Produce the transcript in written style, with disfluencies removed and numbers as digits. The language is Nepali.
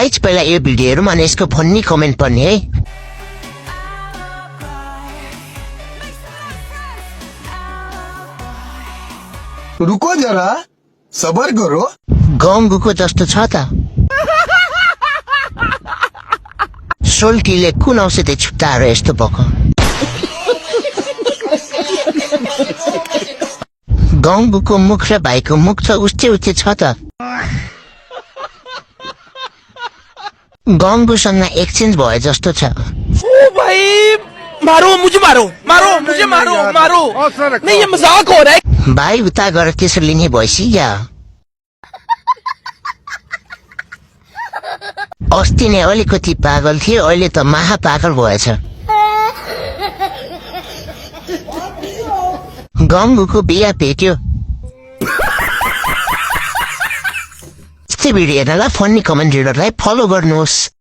गाइज पहिला यो भिडियो हेरौँ अनि यसको फन्नी कमेन्ट पनि है। रुको जरा सबर करो। गङ्गुको जस्तो छ त। सोल्टीले कुन औषधि छुट्टाएर यस्तो भएको? गङ्गुको मुख र भाइको मुख त उस्तै उस्तै छ त। गङ्गुसँग एक्सचेन्ज भए जस्तो छ। ओ भाई मारो मुझे मारो मारो मुझे मारो मारो नहीं ये मजाक हो रहा है। भाइ उता गएर त्यसो लिने भएपछि या अस्ति नै अलिकति पागल थियो, अहिले त महापागल भएछ। गङ्गुको बिहा भेट्यो। यस्तै भिडियो हेर्नलाई फन्नी कमेन्ट रिडरलाई फलो गर्नुहोस्।